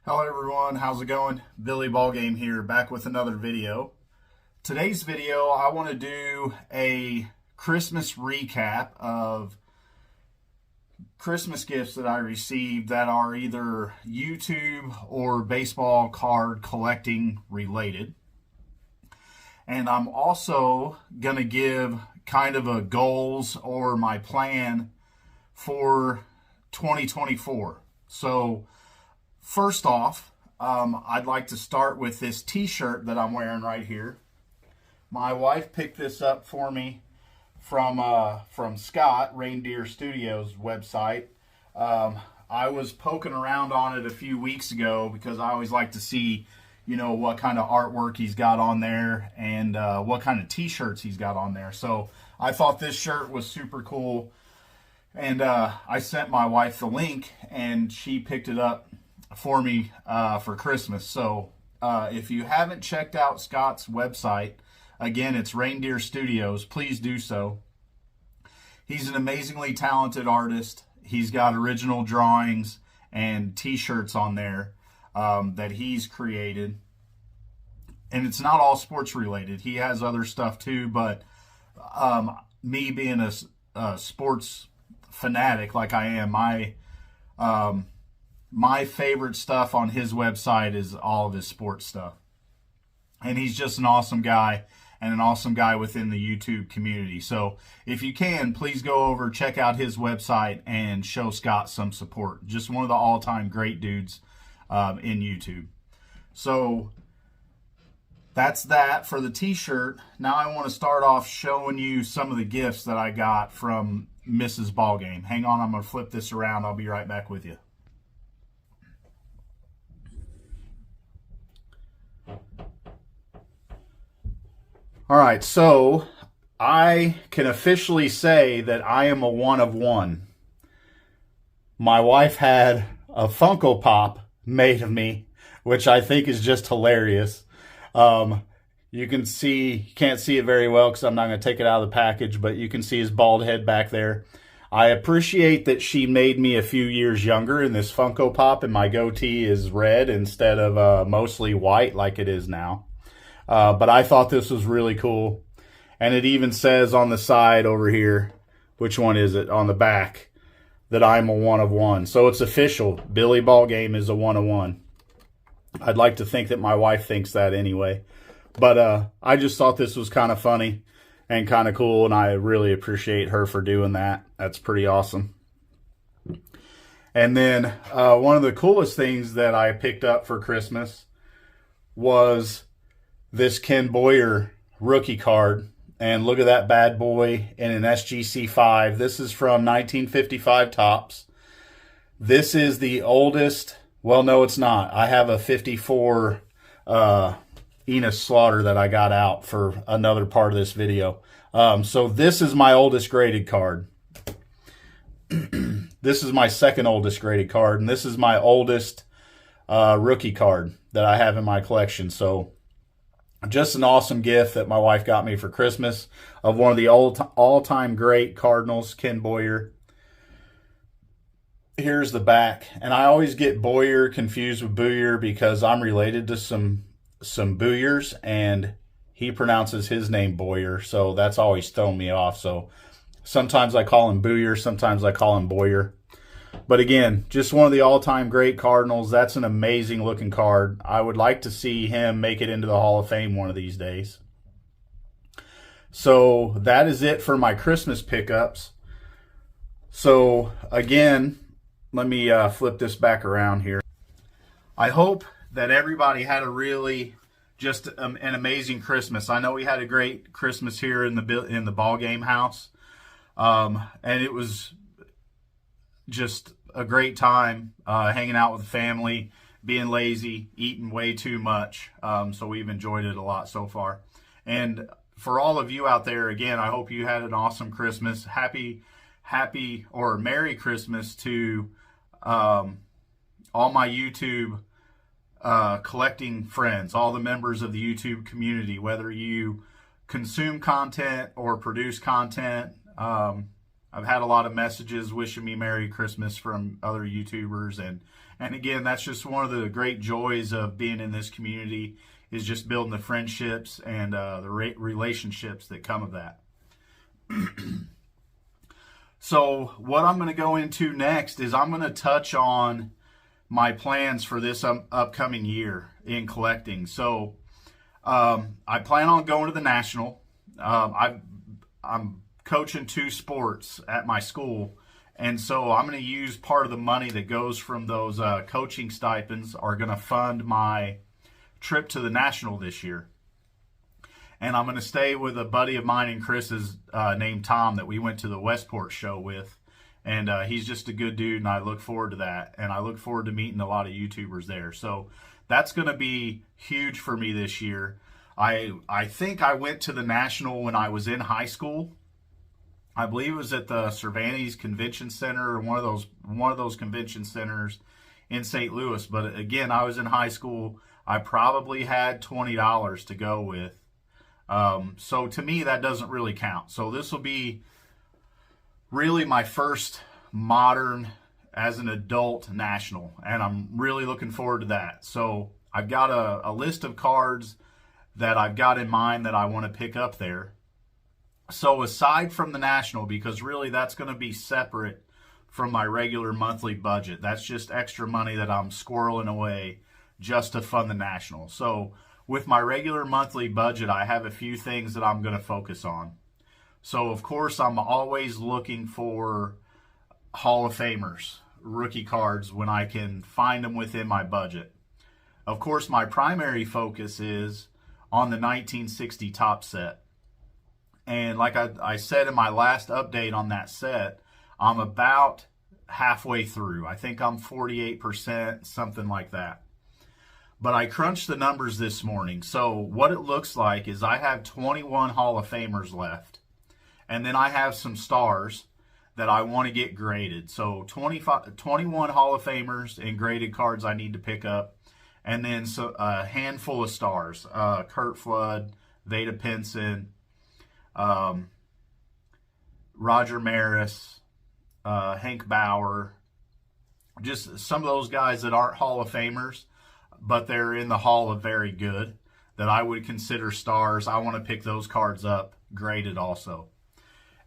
Hello everyone, how's it going? Billy Ballgame here, back with another video. Today's video, I want to do a Christmas recap of Christmas gifts that I received that are either YouTube or baseball card collecting related. And I'm also going to give kind of a goals or my plan for 2024. So first off, I'd like to start with this t-shirt that I'm wearing right here. My wife picked this up for me from Scott, Reindeer Studios website. I was poking around on it a few weeks ago because I always like to see, what kind of artwork he's got on there and what kind of t-shirts he's got on there. So I thought this shirt was super cool. And I sent my wife the link and she picked it up for me for Christmas. So if you haven't checked out Scott's website, again, it's Reindeer Studios. Please do so. He's an amazingly talented artist. He's got original drawings and t-shirts on there that he's created. And it's not all sports related. He has other stuff too, but me being a sports fanatic like I am, my favorite stuff on his website is all of his sports stuff. And he's just an awesome guy and an awesome guy within the YouTube community. So if you can, please go over, check out his website and show Scott some support. Just one of the all-time great dudes in YouTube. So that's that for the t-shirt. Now I want to start off showing you some of the gifts that I got from Mrs. Ballgame. Hang on, I'm going to flip this around. I'll be right back with you. All right, so I can officially say that I am a one of one. My wife had a Funko Pop made of me, which I think is just hilarious. You can see, you can't see it very well because I'm not going to take it out of the package, but you can see his bald head back there. I appreciate that she made me a few years younger in this Funko Pop, and my goatee is red instead of mostly white like it is now. But I thought this was really cool. And it even says on the side over here, which one is it? On the back, that I'm a one of one. So it's official. Billy Ballgame is a one of one. I'd like to think that my wife thinks that anyway. But I just thought this was kind of funny and kind of cool. And I really appreciate her for doing that. That's pretty awesome. And then one of the coolest things that I picked up for Christmas was this Ken Boyer rookie card. And look at that bad boy in an SGC 5. This is from 1955 Topps. This is the oldest. Well, no, it's not. I have a 54 Enos Slaughter that I got out for another part of this video. So this is my oldest graded card. This is my second oldest graded card. And this is my oldest rookie card that I have in my collection. So just an awesome gift that my wife got me for Christmas of one of the all-time great Cardinals, Ken Boyer. Here's the back. And I always get Boyer confused with Booyer because I'm related to some Booyers, and he pronounces his name Boyer. So that's always thrown me off. So sometimes I call him Booyer, sometimes I call him Boyer. But again, just one of the all-time great Cardinals. That's an amazing looking card. I would like to see him make it into the Hall of Fame one of these days. So that is it for my Christmas pickups. So again, let me flip this back around here. I hope that everybody had a really just an amazing Christmas. I know we had a great Christmas here in the Ballgame house. And it was just a great time hanging out with the family, being lazy, eating way too much. So we've enjoyed it a lot so far. And for all of you out there, again, I hope you had an awesome Christmas. Happy or Merry Christmas to all my YouTube collecting friends, all the members of the YouTube community, whether you consume content or produce content. I've had a lot of messages wishing me Merry Christmas from other YouTubers, and again, that's just one of the great joys of being in this community, is just building the friendships and the relationships that come of that. So what I'm going to go into next is I'm going to touch on my plans for this upcoming year in collecting. So I plan on going to the National. I'm coaching 2 sports at my school, and so I'm going to use part of the money that goes from those coaching stipends are going to fund my trip to the National this year. And I'm going to stay with a buddy of mine and Chris's named Tom that we went to the Westport show with. And he's just a good dude, and I look forward to that. And I look forward to meeting a lot of YouTubers there. So that's going to be huge for me this year. I think I went to the National when I was in high school. I believe it was at the Cervantes Convention Center, or one of those convention centers in St. Louis. But again, I was in high school. I probably had $20 to go with. So to me, that doesn't really count. So this will be really my first modern, as an adult, National, and I'm really looking forward to that. So I've got a list of cards that I've got in mind that I want to pick up there. So aside from the National, because really that's going to be separate from my regular monthly budget, that's just extra money that I'm squirreling away just to fund the National. So with my regular monthly budget, I have a few things that I'm going to focus on. So, of course, I'm always looking for Hall of Famers, rookie cards, when I can find them within my budget. Of course, my primary focus is on the 1960 top set. And like I said in my last update on that set, I'm about halfway through. I think I'm 48%, something like that. But I crunched the numbers this morning. So what it looks like is I have 21 Hall of Famers left. And then I have some stars that I want to get graded. So 21 Hall of Famers and graded cards I need to pick up. And then a handful of stars. Kurt Flood, Vada Pinson, Roger Maris, Hank Bauer. Just some of those guys that aren't Hall of Famers, but they're in the Hall of Very Good, that I would consider stars. I want to pick those cards up graded also.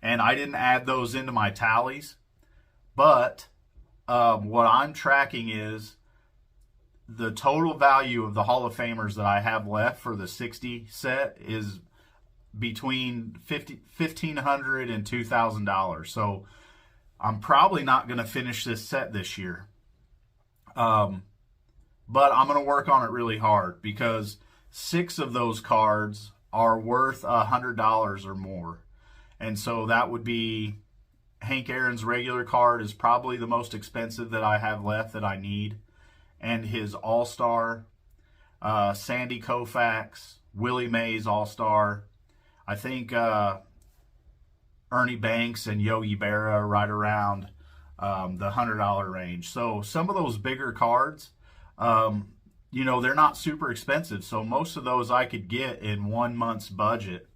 And I didn't add those into my tallies, but what I'm tracking is the total value of the Hall of Famers that I have left for the 60 set is between $1,500 and $2,000. So I'm probably not going to finish this set this year. But I'm going to work on it really hard, because 6 of those cards are worth $100 or more. And so that would be Hank Aaron's regular card is probably the most expensive that I have left that I need. And his All-Star, Sandy Koufax, Willie Mays All-Star. I think Ernie Banks and Yogi Berra are right around the $100 range. So some of those bigger cards, they're not super expensive. So most of those I could get in 1 month's budget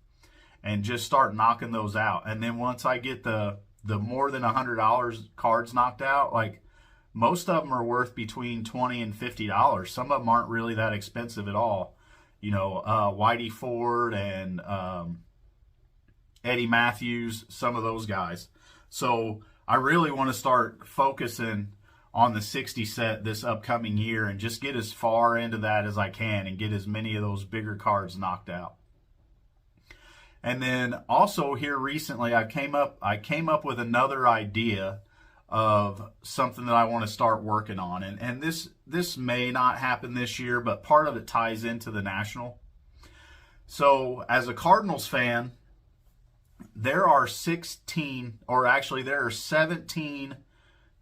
and just start knocking those out. And then once I get the more than $100 cards knocked out, like most of them are worth between $20 and $50. Some of them aren't really that expensive at all. Whitey Ford and Eddie Matthews, some of those guys. So I really want to start focusing on the 60 set this upcoming year and just get as far into that as I can and get as many of those bigger cards knocked out. And then also here recently, I came up with another idea of something that I want to start working on. And this may not happen this year, but part of it ties into the National. So as a Cardinals fan, there are 17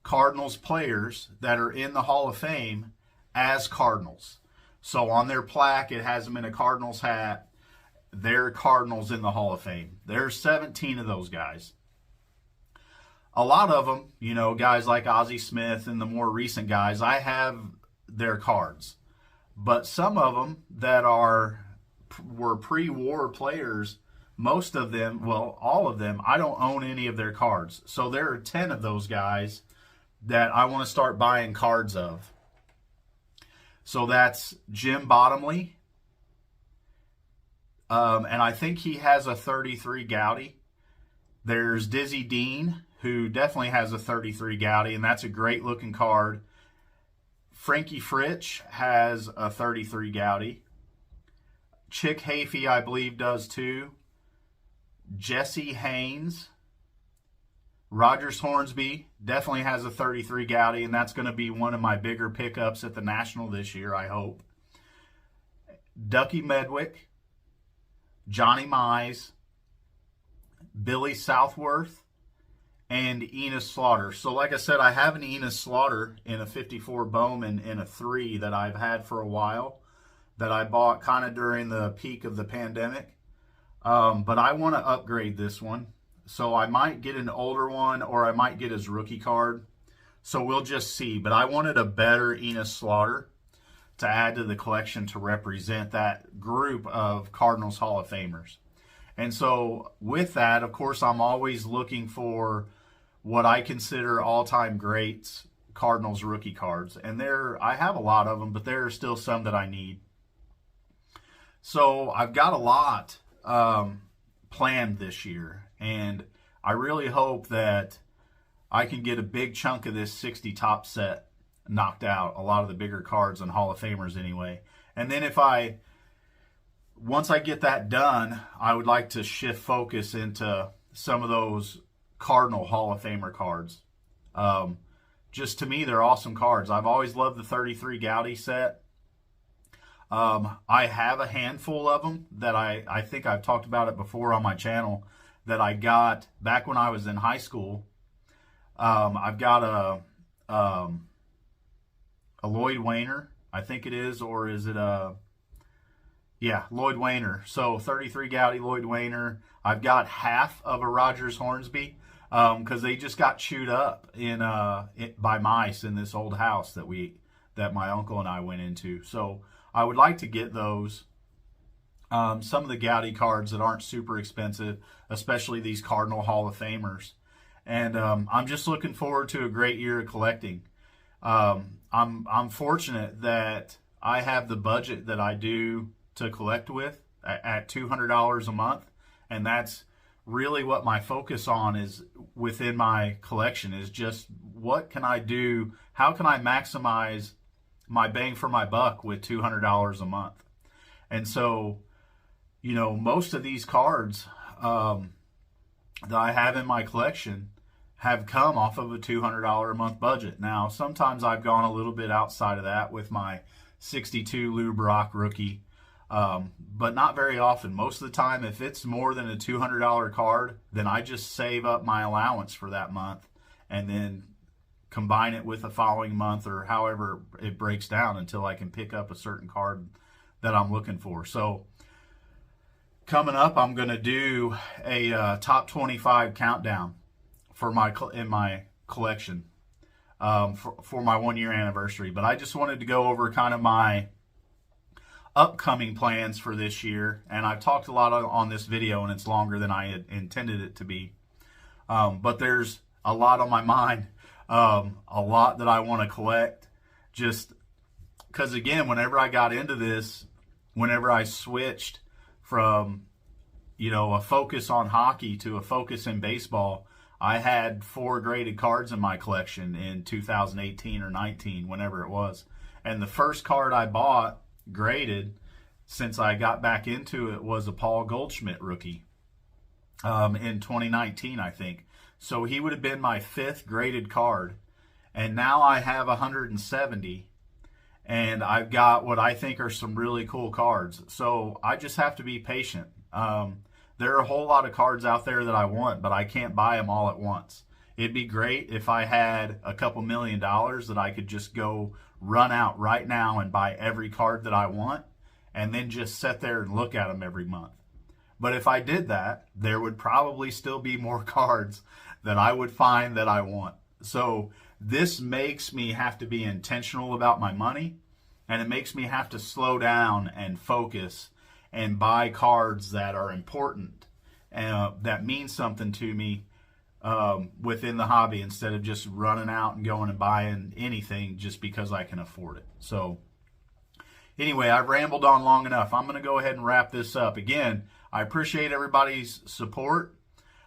Cardinals players that are in the Hall of Fame as Cardinals. So on their plaque, it has them in a Cardinals hat. They're Cardinals in the Hall of Fame. There's 17 of those guys. A lot of them, guys like Ozzie Smith and the more recent guys, I have their cards. But some of them that were pre-war players most of them, well, all of them, I don't own any of their cards. So there are 10 of those guys that I want to start buying cards of. So that's Jim Bottomley. And I think he has a 33 Gaudy. There's Dizzy Dean, who definitely has a 33 Gaudy, and that's a great looking card. Frankie Fritsch has a 33 Gaudy. Chick Hafey, I believe, does too. Jesse Haynes. Rogers Hornsby definitely has a 33 Gaudy, and that's going to be one of my bigger pickups at the National this year, I hope. Ducky Medwick. Johnny Mize. Billy Southworth. And Enos Slaughter. So like I said, I have an Enos Slaughter in a 54 Bowman in a 3 that I've had for a while, that I bought kind of during the peak of the pandemic. But I want to upgrade this one. So I might get an older one, or I might get his rookie card. So we'll just see. But I wanted a better Enos Slaughter to add to the collection to represent that group of Cardinals Hall of Famers. And so with that, of course, I'm always looking for what I consider all-time greats Cardinals rookie cards. And I have a lot of them, but there are still some that I need. So I've got a lot planned this year, and I really hope that I can get a big chunk of this 60 top set knocked out, a lot of the bigger cards and Hall of Famers anyway. And then once I get that done, I would like to shift focus into some of those Cardinal Hall of Famer cards. Just to me, they're awesome cards. I've always loved the 33 Gaudy set. I have a handful of them that I think I've talked about it before on my channel, that I got back when I was in high school. I've got a Lloyd Wayner, I think it is, or is it yeah, Lloyd Wayner. So 33 Gaudy Lloyd Wayner. I've got half of a Rogers Hornsby because they just got chewed up by mice in this old house that my uncle and I went into. So I would like to get those. Some of the Gaudy cards that aren't super expensive, especially these Cardinal Hall of Famers. And I'm just looking forward to a great year of collecting. I'm fortunate that I have the budget that I do to collect with at $200 a month, and that's really what my focus on is within my collection, is just what can I do, how can I maximize my bang for my buck with $200 a month. And so, you know, most of these cards that I have in my collection have come off of a $200 a month budget. Now, sometimes I've gone a little bit outside of that with my 62 Lou Brock rookie, but not very often. Most of the time, if it's more than a $200 card, then I just save up my allowance for that month and then combine it with the following month, or however it breaks down, until I can pick up a certain card that I'm looking for. So coming up, I'm going to do a top 25 countdown in my collection for my 1 year anniversary. But I just wanted to go over kind of my upcoming plans for this year, and I've talked a lot on this video, and it's longer than I had intended it to be, but there's a lot on my mind, a lot that I want to collect, just because, again, whenever I got into this, whenever I switched from, you know, a focus on hockey to a focus in baseball, I had 4 graded cards in my collection in 2018 or 19, whenever it was. And the first card I bought graded since I got back into it was a Paul Goldschmidt rookie in 2019, I think. So he would have been my 5th graded card. And now I have 170. And I've got what I think are some really cool cards. So I just have to be patient. There are a whole lot of cards out there that I want, but I can't buy them all at once. It'd be great if I had a couple $1 million that I could just go run out right now and buy every card that I want, and then just sit there and look at them every month. But if I did that, there would probably still be more cards that I would find that I want. So this makes me have to be intentional about my money, and it makes me have to slow down and focus and buy cards that are important that means something to me within the hobby, instead of just running out and going and buying anything just because I can afford it. So anyway, I've rambled on long enough. I'm going to go ahead and wrap this up. Again, I appreciate everybody's support.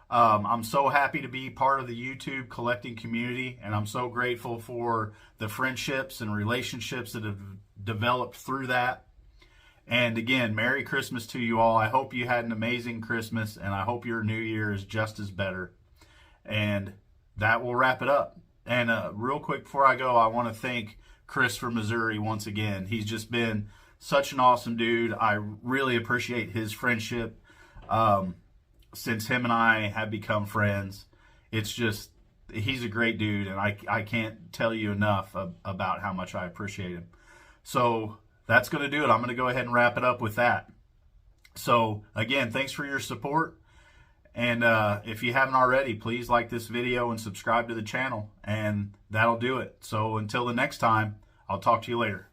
I'm so happy to be part of the YouTube collecting community, and I'm so grateful for the friendships and relationships that have developed through that. And again, Merry Christmas to you all. I hope you had an amazing Christmas, and I hope your New Year is just as better. And that will wrap it up. And real quick before I go, I want to thank Chris from Missouri once again. He's just been such an awesome dude. I really appreciate his friendship. Since him and I have become friends, it's just, he's a great dude, and I can't tell you enough about how much I appreciate him. So that's going to do it. I'm going to go ahead and wrap it up with that. So again, thanks for your support. And if you haven't already, please like this video and subscribe to the channel, and that'll do it. So until the next time, I'll talk to you later.